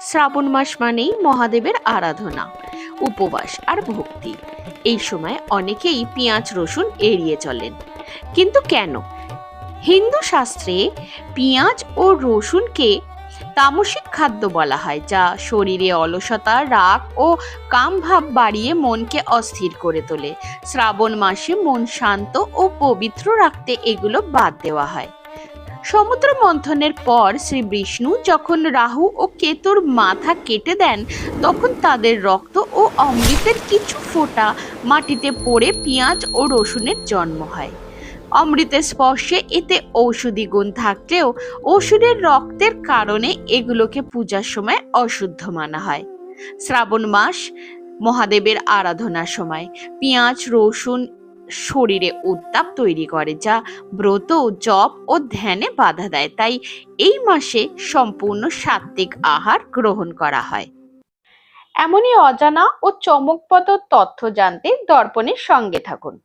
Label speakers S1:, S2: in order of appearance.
S1: শ্রাবণ মাস মানেই মহাদেবের আরাধনা, উপবাস আর ভক্তি। এই সময় অনেকেই পেঁয়াজ রসুন এড়িয়ে চলেন, কিন্তু কেন? হিন্দু শাস্ত্রে পেঁয়াজ ও রসুনকে তামসিক খাদ্য বলা হয়, যা শরীরে অলসতা, রাগ ও কাম ভাব বাড়িয়ে মনকে অস্থির করে তোলে। শ্রাবণ মাসে মন শান্ত ও পবিত্র রাখতে এগুলো বাদ দেওয়া হয়। সমুদ্র মন্থনের পর শ্রী বিষ্ণু যখন রাহু ও কেতুর মাথা কেটে দেন, তখন তাদের রক্ত ও অমৃতের কিছু ফোঁটা মাটিতে পড়ে পেঁয়াজ ও রসুনের জন্ম হয়। অমৃতের স্পর্শে এতে ঔষধি গুণ থাকলেও অসুরের রক্তের কারণে এগুলোকে পূজার সময় অশুদ্ধ মানা হয়। শ্রাবণ মাস মহাদেবের আরাধনার সময় পেঁয়াজ রসুন শরীরে উত্তাপ তৈরি করে, যা ব্রত, জপ ও ধ্যানে বাধা দেয়। তাই এই মাসে সম্পূর্ণ সাত্ত্বিক আহার গ্রহণ করা হয়। এমনই অজানা ও চমকপ্রদ তথ্য জানতে দর্পণের সঙ্গে থাকুন।